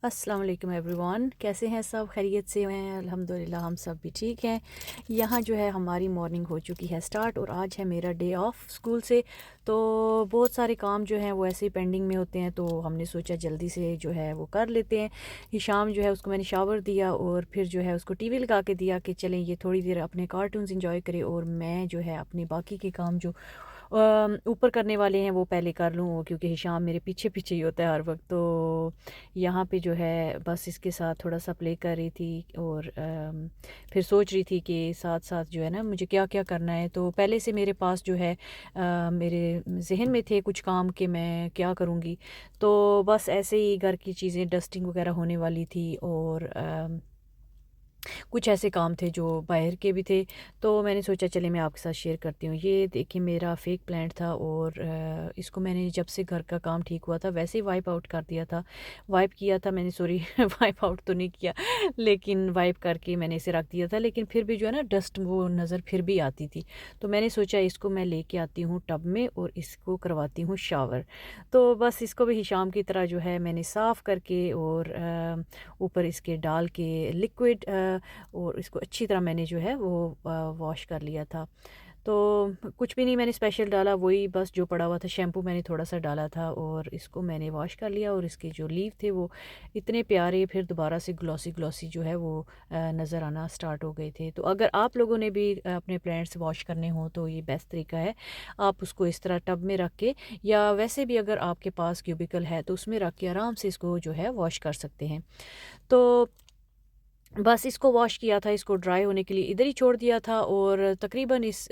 अस्सलाम वालेकुम एवरीवन, कैसे हैं सब? खैरियत से हैं? अल्हम्दुलिल्लाह हम सब भी ठीक हैं। यहाँ जो है हमारी मॉर्निंग हो चुकी है स्टार्ट और आज है मेरा डे ऑफ स्कूल से। तो बहुत सारे काम जो हैं वो ऐसे ही पेंडिंग में होते हैं, तो हमने सोचा जल्दी से जो है वो कर लेते हैं। हिशाम जो है उसको मैंने शावर दिया और फिर जो है उसको टीवी लगा के दिया कि चलें ये थोड़ी देर अपने कार्टून्स इंजॉय करे और मैं जो है अपने बाकी के काम जो ऊपर करने वाले हैं वो पहले कर लूँ, क्योंकि हिशाम मेरे पीछे पीछे ही होता है हर वक्त। तो यहाँ पे जो है बस इसके साथ थोड़ा सा प्ले कर रही थी और फिर सोच रही थी कि साथ साथ जो है ना मुझे क्या क्या करना है। तो पहले से मेरे पास जो है मेरे जहन में थे कुछ काम कि मैं क्या करूँगी। तो बस ऐसे ही घर की चीज़ें डस्टिंग वगैरह होने वाली थी और कुछ ऐसे काम थे जो बाहर के भी थे। तो मैंने सोचा चले मैं आपके साथ शेयर करती हूँ। ये देखिए मेरा फेक प्लांट था और इसको मैंने जब से घर का काम ठीक हुआ था वैसे ही वाइप आउट कर दिया था। वाइप किया था मैंने, सॉरी वाइप आउट तो नहीं किया, लेकिन वाइप करके मैंने इसे रख दिया था। लेकिन फिर भी जो है ना डस्ट वो नज़र फिर भी आती थी। तो मैंने सोचा इसको मैं लेके आती हूँ टब में और इसको करवाती हूँ शावर। तो बस इसको भी हिशाम की तरह जो है मैंने साफ़ करके और ऊपर इसके डाल के लिक्विड और इसको अच्छी तरह मैंने जो है वो वॉश कर लिया था। तो कुछ भी नहीं मैंने स्पेशल डाला, वही बस जो पड़ा हुआ था शैम्पू मैंने थोड़ा सा डाला था और इसको मैंने वॉश कर लिया। और इसके जो लीव थे वो इतने प्यारे फिर दोबारा से ग्लॉसी ग्लॉसी जो है वो नज़र आना स्टार्ट हो गए थे। तो अगर आप लोगों ने भी अपने प्लांट्स वॉश करने हो तो ये बेस्ट तरीका है। आप उसको इस तरह टब में रख के, या वैसे भी अगर आपके पास क्यूबिकल है तो उसमें रख के आराम से इसको जो है वॉश कर सकते हैं। तो बस इसको वॉश किया था, इसको ड्राई होने के लिए इधर ही छोड़ दिया था और तकरीबन इस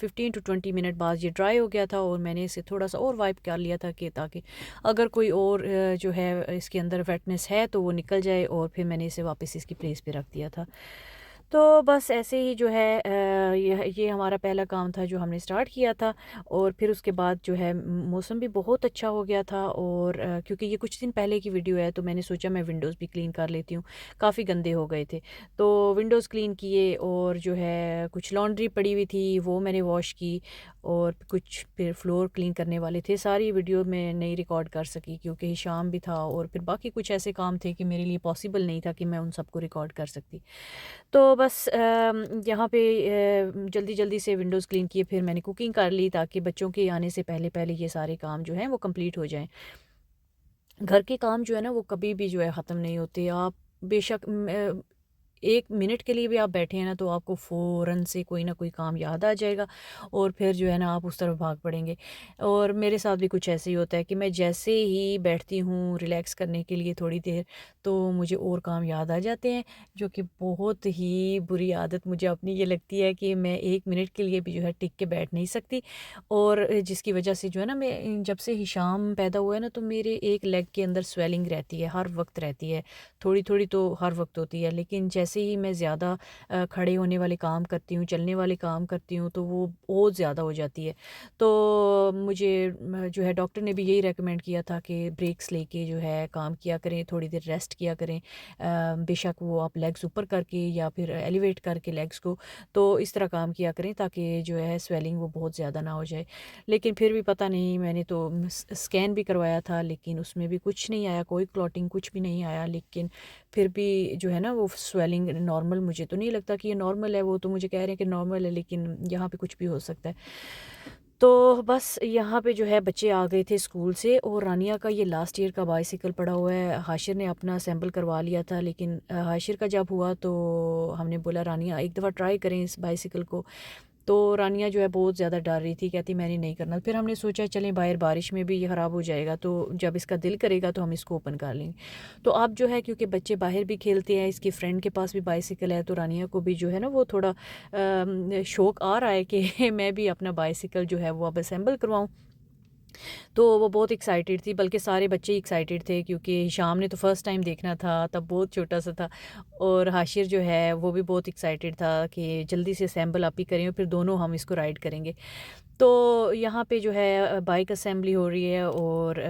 15 to 20 मिनट बाद ये ड्राई हो गया था और मैंने इसे थोड़ा सा और वाइप कर लिया था कि ताकि अगर कोई और जो है इसके अंदर वेटनेस है तो वो निकल जाए। और फिर मैंने इसे वापस इसकी प्लेस पे रख दिया था। तो बस ऐसे ही जो है ये हमारा पहला काम था जो हमने स्टार्ट किया था। और फिर उसके बाद जो है मौसम भी बहुत अच्छा हो गया था और क्योंकि ये कुछ दिन पहले की वीडियो है तो मैंने सोचा मैं विंडोज़ भी क्लीन कर लेती हूँ, काफ़ी गंदे हो गए थे। तो विंडोज़ क्लीन किए और जो है कुछ लॉन्ड्री पड़ी हुई थी वो मैंने वॉश की और कुछ फिर फ्लोर क्लीन करने वाले थे। सारी वीडियो मैं नहीं रिकॉर्ड कर सकी क्योंकि शाम भी था और फिर बाकी कुछ ऐसे काम थे कि मेरे लिए पॉसिबल नहीं था कि मैं उन सबको रिकॉर्ड कर सकती। तो बस यहाँ पे जल्दी-जल्दी से विंडोज़ क्लीन किए, फिर मैंने कुकिंग कर ली ताकि बच्चों के आने से पहले-पहले ये सारे काम जो हैं वो कंप्लीट हो जाएँ। घर के काम जो है ना वो कभी भी जो है ख़त्म नहीं होते। आप बेशक 1 मिनट के लिए भी आप बैठे हैं ना तो आपको फ़ौरन से कोई ना कोई काम याद आ जाएगा और फिर जो है ना आप उस तरफ भाग पड़ेंगे। और मेरे साथ भी कुछ ऐसे ही होता है कि मैं जैसे ही बैठती हूँ रिलैक्स करने के लिए थोड़ी देर, तो मुझे और काम याद आ जाते हैं, जो कि बहुत ही बुरी आदत मुझे अपनी ये लगती है कि मैं 1 मिनट के लिए भी जो है टिक के बैठ नहीं सकती। और जिसकी वजह से जो है ना मैं जब से हिशाम पैदा हुआ है ना तो मेरे एक लेग के अंदर स्वेलिंग रहती है, हर वक़्त रहती है। थोड़ी-थोड़ी तो हर वक़्त होती है, लेकिन जैसे ही मैं ज़्यादा खड़े होने वाले काम करती हूँ, चलने वाले काम करती हूँ, तो वो और ज़्यादा हो जाती है। तो मुझे जो है डॉक्टर ने भी यही रेकमेंड किया था कि ब्रेक्स लेके जो है काम किया करें, थोड़ी देर रेस्ट किया करें। बेशक वो आप लेग्स ऊपर करके या फिर एलिवेट करके लेग्स को, तो इस तरह काम किया करें ताकि जो है स्वेलिंग वो बहुत ज़्यादा ना हो जाए। लेकिन फिर भी पता नहीं, मैंने तो स्कैन भी करवाया था लेकिन उसमें भी कुछ नहीं आया, कोई क्लॉटिंग कुछ भी नहीं आया। लेकिन फिर भी जो है ना वो स्वेलिंग नॉर्मल, मुझे तो नहीं लगता कि ये नॉर्मल है, वो तो मुझे कह रहे हैं कि नॉर्मल है, लेकिन यहाँ पे कुछ भी हो सकता है। तो बस यहाँ पे जो है बच्चे आ गए थे स्कूल से और रानिया का ये लास्ट ईयर का बाइसिकल पड़ा हुआ है। हाशिर ने अपना सैंपल करवा लिया था, लेकिन हाशिर का जब हुआ तो हमने बोला रानिया एक दफ़ा ट्राई करें इस बाइसिकल को। तो रानिया जो है बहुत ज़्यादा डर रही थी, कहती मैंने नहीं करना। फिर हमने सोचा चलें बाहर बारिश में भी ये ख़राब हो जाएगा, तो जब इसका दिल करेगा तो हम इसको ओपन कर लेंगे। तो अब जो है क्योंकि बच्चे बाहर भी खेलते हैं, इसकी फ्रेंड के पास भी बाइसिकल है, तो रानिया को भी जो है ना वो थोड़ा शौक़ आ रहा है कि मैं भी अपना बाइसिकल जो है वो अब असेंबल करवाऊँ। तो वो बहुत एक्साइटेड थी, बल्कि सारे बच्चे ही एक्साइटेड थे क्योंकि हिशाम ने तो फर्स्ट टाइम देखना था, तब बहुत छोटा-सा था। और हाशिर जो है वो भी बहुत एक्साइटेड था कि जल्दी से असेंबल आप ही करें और फिर दोनों हम इसको राइड करेंगे। तो यहाँ पे जो है बाइक असेंबली हो रही है और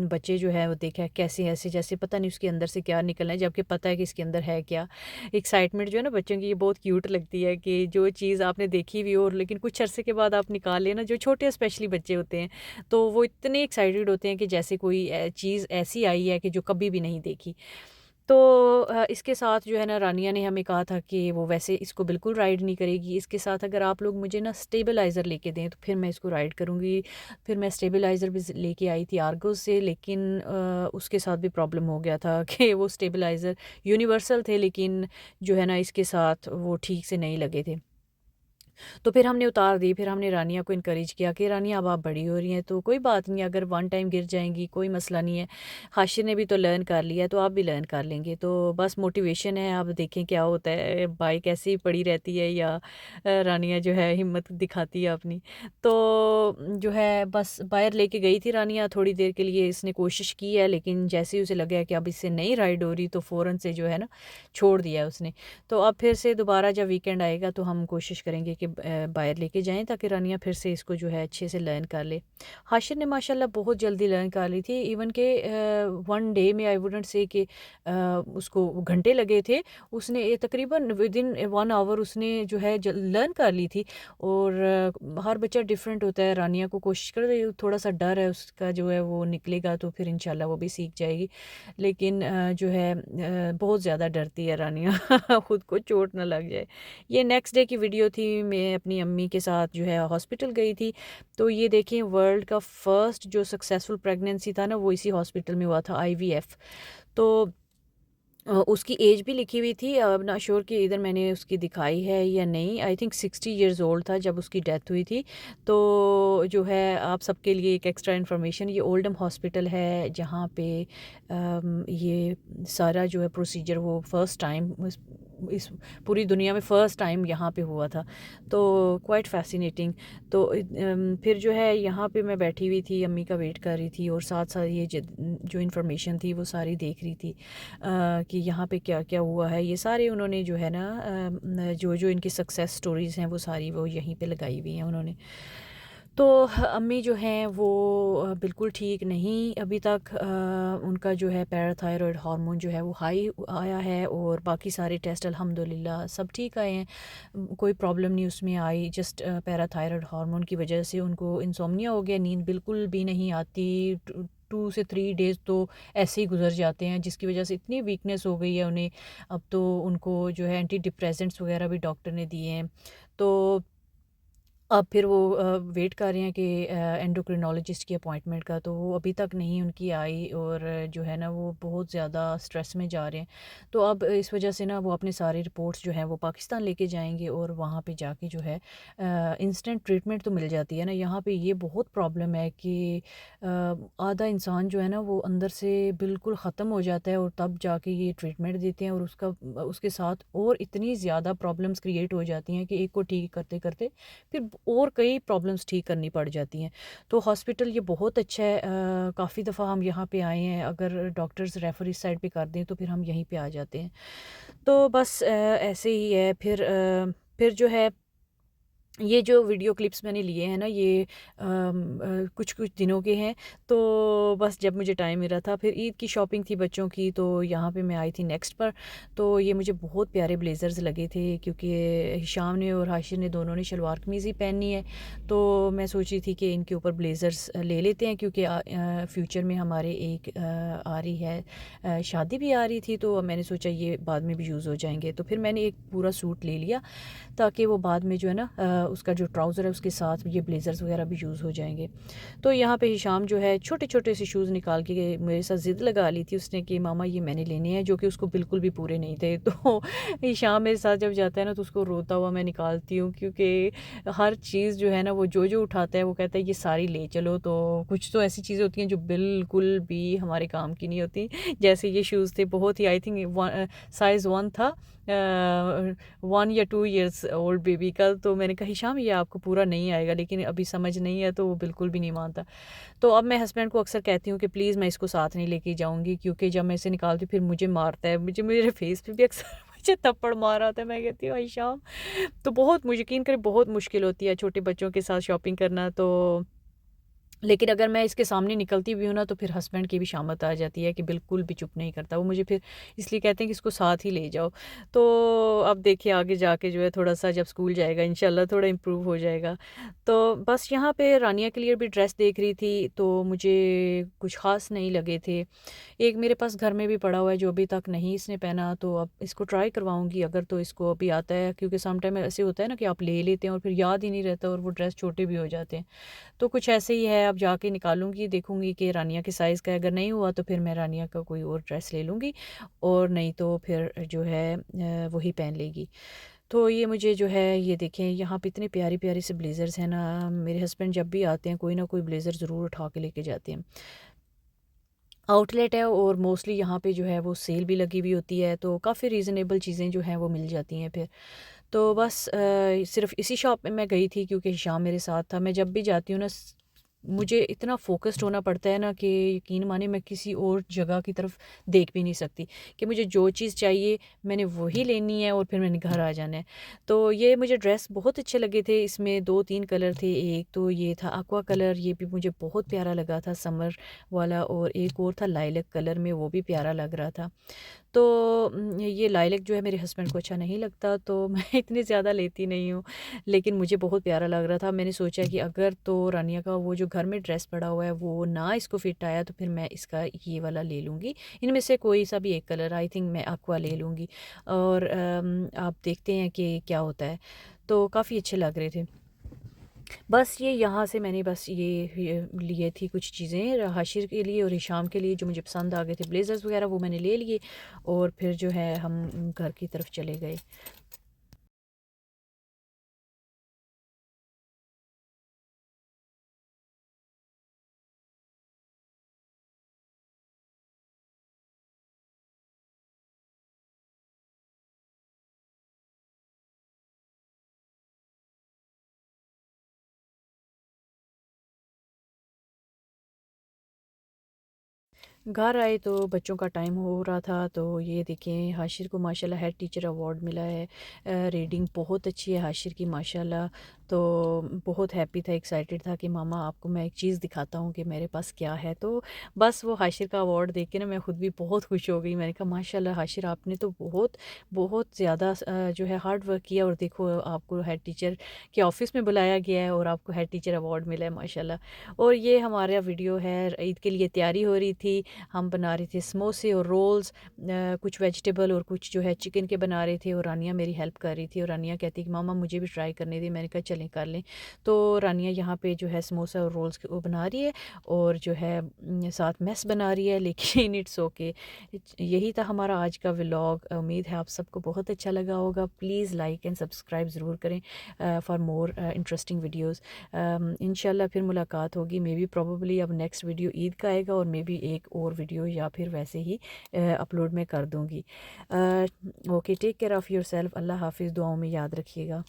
बच्चे जो है वो देखा है कैसे ऐसे जैसे पता नहीं उसके अंदर से क्या निकलना है, जबकि पता है कि इसके अंदर है क्या। एक्साइटमेंट जो है ना बच्चों की, ये बहुत क्यूट लगती है कि जो चीज़ आपने देखी हुई हो और लेकिन कुछ अरसे के बाद आप निकाल लेना, जो छोटे स्पेशली बच्चे होते हैं तो वो इतने एक्साइटेड होते हैं कि जैसे कोई चीज़ ऐसी आई है कि जो कभी भी नहीं देखी। तो इसके साथ जो है ना रानिया ने हमें कहा था कि वो वैसे इसको बिल्कुल राइड नहीं करेगी, इसके साथ अगर आप लोग मुझे ना स्टेबलाइज़र लेके दें तो फिर मैं इसको राइड करूँगी। फिर मैं स्टेबलाइज़र भी लेके आई थी आर्गो से, लेकिन उसके साथ भी प्रॉब्लम हो गया था कि वो स्टेबलाइज़र यूनिवर्सल थे लेकिन जो है ना इसके साथ वो ठीक से नहीं लगे थे। तो फिर हमने उतार दी, फिर हमने रानिया को इनकरेज किया कि रानिया अब आप बड़ी हो रही हैं तो कोई बात नहीं, अगर वन टाइम गिर जाएंगी कोई मसला नहीं है। हाशिर ने भी तो लर्न कर लिया है तो आप भी लर्न कर लेंगे, तो बस मोटिवेशन है, अब देखें क्या होता है, बाइक ऐसे ही पड़ी रहती है या रानिया जो है हिम्मत दिखाती है अपनी। तो जो है बस बाहर लेके गई थी रानिया थोड़ी देर के लिए, इसने कोशिश की है लेकिन जैसे ही उसे लगा कि अब इससे नहीं राइड हो रही तो फ़ौरन से जो है ना छोड़ दिया उसने। तो अब फिर से दोबारा जब वीकेंड आएगा तो हम कोशिश करेंगे कि बाहर लेके जाएं ताकि रानिया फिर से इसको जो है अच्छे से लर्न कर ले। हाशिर ने माशाल्लाह बहुत जल्दी लर्न कर ली थी, इवन के वन डे में आई वुडेंट से कि उसको घंटे लगे थे, उसने ये तकरीबन विद इन 1 आवर उसने जो है लर्न कर ली थी। और हर बच्चा डिफरेंट होता है, रानिया को कोशिश कर रही, थोड़ा सा डर है उसका जो है वो निकलेगा तो फिर इंशाल्लाह वो भी सीख जाएगी। लेकिन जो है बहुत ज़्यादा डरती है रानिया खुद को चोट ना लग जाए। ये नेक्स्ट डे की वीडियो थी, मैं अपनी अम्मी के साथ जो है हॉस्पिटल गई थी। तो ये देखिए वर्ल्ड का फर्स्ट जो सक्सेसफुल प्रेगनेंसी था ना वो इसी हॉस्पिटल में हुआ था, आईवीएफ। तो उसकी एज भी लिखी हुई थी, अब ना श्योर कि इधर मैंने उसकी दिखाई है या नहीं, आई थिंक 60 ईयर्स ओल्ड था जब उसकी डेथ हुई थी। तो जो है आप सबके लिए एक एक्स्ट्रा इन्फॉर्मेशन, ये ओल्डम हॉस्पिटल है जहाँ पे ये सारा जो है प्रोसीजर वो फ़र्स्ट टाइम इस पूरी दुनिया में फ़र्स्ट टाइम यहाँ पे हुआ था। तो क्वाइट फैसिनेटिंग। तो फिर जो है यहाँ पे मैं बैठी हुई थी, अम्मी का वेट कर रही थी और साथ साथ ये जो इन्फॉर्मेशन थी वो सारी देख रही थी कि यहाँ पे क्या क्या हुआ है। ये सारे उन्होंने जो है ना जो जो इनकी सक्सेस स्टोरीज़ हैं वो सारी वो यहीं पे लगाई हुई हैं उन्होंने। तो अम्मी जो हैं वो बिल्कुल ठीक नहीं अभी तक, उनका जो है पैराथायरॉयड हार्मोन जो है वो हाई आया है और बाकी सारे टेस्ट अल्हम्दुलिल्लाह सब ठीक आए हैं, कोई प्रॉब्लम नहीं उसमें आई। जस्ट पैराथायरॉयड हार्मोन की वजह से उनको इंसोम्निया हो गया, नींद बिल्कुल भी नहीं आती, 2 से 3 डेज़ तो ऐसे ही गुजर जाते हैं, जिसकी वजह से इतनी वीकनेस हो गई है उन्हें। अब तो उनको जो है एंटी डिप्रेसेंट्स वगैरह भी डॉक्टर ने दिए हैं। तो अब फिर वो वेट कर रहे हैं कि एंडोक्रिनोलॉजिस्ट की अपॉइंटमेंट का, तो वो अभी तक नहीं उनकी आई और जो है ना वो बहुत ज़्यादा स्ट्रेस में जा रहे हैं। तो अब इस वजह से ना वो अपने सारी रिपोर्ट्स जो हैं वो पाकिस्तान लेके जाएंगे और वहाँ पे जाके जो है इंस्टेंट ट्रीटमेंट तो मिल जाती है ना। यहाँ पे ये बहुत प्रॉब्लम है कि आधा इंसान जो है ना वो अंदर से बिल्कुल ख़त्म हो जाता है और तब जाके ये ट्रीटमेंट देते हैं और उसके साथ और इतनी ज़्यादा प्रॉब्लम्स क्रिएट हो जाती हैं कि एक को ठीक करते करते फिर और कई प्रॉब्लम्स ठीक करनी पड़ जाती हैं। तो हॉस्पिटल ये बहुत अच्छा है, काफ़ी दफ़ा हम यहाँ पे आए हैं, अगर डॉक्टर्स रेफ़र इस साइड पे कर दें तो फिर हम यहीं पे आ जाते हैं। तो बस ऐसे ही है। फिर जो है ये जो वीडियो क्लिप्स मैंने लिए हैं ना ये कुछ कुछ दिनों के हैं। तो बस जब मुझे टाइम मिला था, फिर ईद की शॉपिंग थी बच्चों की, तो यहाँ पे मैं आई थी नेक्स्ट पर। तो ये मुझे बहुत प्यारे ब्लेज़र्स लगे थे क्योंकि हिशाम ने और हाशिर ने दोनों ने शलवार कमीज़ ही पहनी है। तो मैं सोच रही थी कि इनके ऊपर ब्लेज़र्स ले लेते हैं क्योंकि फ्यूचर में हमारे एक आ रही है शादी भी आ रही थी, तो मैंने सोचा ये बाद में भी यूज़ हो जाएंगे। तो फिर मैंने एक पूरा सूट ले लिया ताकि वो बाद में जो है ना उसका जो ट्राउज़र है उसके साथ ये ब्लेज़र्स वगैरह भी यूज़ हो जाएंगे। तो यहाँ पे हिशाम जो है छोटे छोटे से शूज़ निकाल के मेरे साथ ज़िद लगा ली थी उसने कि मामा ये मैंने लेने हैं, जो कि उसको बिल्कुल भी पूरे नहीं थे। तो हिशाम मेरे साथ जब जाता है ना तो उसको रोता हुआ मैं निकालती हूँ क्योंकि हर चीज़ जो है ना वो जो जो उठाता है वो कहता है ये सारी ले चलो। तो कुछ तो ऐसी चीज़ें होती हैं जो बिल्कुल भी हमारे काम की नहीं होती, जैसे ये शूज़ थे बहुत ही आई थिंक साइज़ 1 था, 1 या 2 ईयर्स ओल्ड बेबी का। तो मैंने कहा हिशाम ये आपको पूरा नहीं आएगा, लेकिन अभी समझ नहीं है तो वो बिल्कुल भी नहीं मानता। तो अब मैं हस्बैंड को अक्सर कहती हूँ कि प्लीज़ मैं इसको साथ नहीं लेके जाऊँगी क्योंकि जब मैं इसे निकालती हूँ फिर मुझे मारता है, मुझे मेरे फेस पे भी अक्सर मुझे थप्पड़ मारा था। मैं कहती हूँ आयशा, तो बहुत मुझे यकीन करें बहुत मुश्किल होती है छोटे बच्चों के साथ शॉपिंग करना। तो लेकिन अगर मैं इसके सामने निकलती भी हूँ ना, तो फिर हस्बैंड की भी शामत आ जाती है कि बिल्कुल भी चुप नहीं करता वो, मुझे फिर इसलिए कहते हैं कि इसको साथ ही ले जाओ। तो अब देखिए आगे जाके जो है थोड़ा-सा जब स्कूल जाएगा इंशाल्लाह थोड़ा इम्प्रूव हो जाएगा। तो बस यहाँ पे रानिया के लिए भी ड्रेस देख रही थी, तो मुझे कुछ ख़ास नहीं लगे थे। एक मेरे पास घर में भी पड़ा हुआ है जो अभी तक नहीं इसने पहना, तो अब इसको ट्राई करवाऊँगी अगर तो इसको अभी आता है, क्योंकि सम टाइम ऐसे होता है ना कि आप ले लेते हैं और फिर याद ही नहीं रहता और वो ड्रेस छोटे भी हो जाते हैं। तो कुछ ऐसे ही है, अब जाके निकालूँगी, देखूँगी कि रानिया के साइज़ का है, अगर नहीं हुआ तो फिर मैं रानिया का कोई और ड्रेस ले लूँगी, और नहीं तो फिर जो है वही पहन लेगी। तो ये मुझे जो है ये देखें यहाँ पे इतने प्यारे-प्यारे से ब्लेज़र्स हैं ना, मेरे हस्बैंड जब भी आते हैं कोई ना कोई ब्लेज़र ज़रूर उठा के लेके जाते हैं। आउटलेट है और मोस्टली यहाँ पे जो है वो सेल भी लगी हुई होती है, तो काफ़ी रीज़नेबल चीज़ें जो हैं वो मिल जाती हैं फिर। तो बस सिर्फ़ इसी शॉप में मैं गई थी क्योंकि हिशाम मेरे साथ था। मैं जब भी जाती हूँ ना मुझे इतना फ़ोकस्ड होना पड़ता है ना कि यकीन मानिए मैं किसी और जगह की तरफ देख भी नहीं सकती, कि मुझे जो चीज़ चाहिए मैंने वही लेनी है और फिर मैंने घर आ जाना है। तो ये मुझे ड्रेस बहुत अच्छे लगे थे, इसमें 2-3 कलर थे, एक तो ये था एक्वा कलर, ये भी मुझे बहुत प्यारा लगा था समर वाला, और एक और था लाइलैक कलर में, वो भी प्यारा लग रहा था। तो ये लाइलैक जो है मेरे हस्बैंड को अच्छा नहीं लगता, तो मैं इतनी ज़्यादा लेती नहीं हूँ, लेकिन मुझे बहुत प्यारा लग रहा था। मैंने सोचा कि अगर तो रानिया का वो जो घर में ड्रेस पड़ा हुआ है वो ना इसको फिट आया तो फिर मैं इसका ये वाला ले लूँगी। इनमें से कोई सा भी एक कलर, आई थिंक मैं एक्वा ले लूँगी, और आप देखते हैं कि क्या होता है। तो काफ़ी अच्छे लग रहे थे। बस ये यहाँ से मैंने बस ये लिए थी कुछ चीज़ें हाशिर के लिए और हिशाम के लिए जो मुझे पसंद आ गए थे, ब्लेज़र्स वगैरह वो मैंने ले लिए, और फिर जो है हम घर की तरफ चले गए। घर आए तो बच्चों का टाइम हो रहा था, तो ये देखें हाशिर को माशाल्लाह हेड टीचर अवार्ड मिला है। रीडिंग बहुत अच्छी है हाशिर की माशाल्लाह। तो बहुत हैप्पी था, एक्साइटेड था कि मामा आपको मैं एक चीज़ दिखाता हूँ कि मेरे पास क्या है। तो बस वो हाशिर का अवार्ड देख के ना मैं खुद भी बहुत खुश हो गई। मैंने कहा माशाल्लाह हाशिर आपने तो बहुत बहुत ज़्यादा जो है हार्ड वर्क किया, और देखो आपको हेड टीचर के ऑफ़िस में बुलाया गया है और आपको हेड टीचर अवार्ड मिला है माशाल्लाह। और ये हमारा वीडियो है, ईद के लिए तैयारी हो रही थी, हम बना रहे थे समोसे और रोल्स, कुछ वेजिटेबल और कुछ जो है चिकन के बना रहे थे, और रानिया मेरी हेल्प कर रही थी, और रानिया कहती कि मामा मुझे भी ट्राई करने दी। मैंने कहा चलें कर लें। तो रानिया यहाँ पे जो है समोसा और रोल्स वो बना रही है, और जो है साथ मेस बना रही है, लेकिन इट्स ओके। यही था हमारा आज का व्लॉग। उम्मीद है आप सबको बहुत अच्छा लगा होगा। प्लीज़ लाइक एंड सब्सक्राइब ज़रूर करें फॉर मोर इंटरेस्टिंग वीडियोज़। इंशाल्लाह फिर मुलाकात होगी, मे बी प्रॉबली अब नेक्स्ट वीडियो ईद का आएगा, और मे बी एक और वीडियो या फिर वैसे ही अपलोड मैं कर दूँगी। Okay, take care of yourself. अल्लाह हाफ़िज़, दुआओं में याद रखिएगा।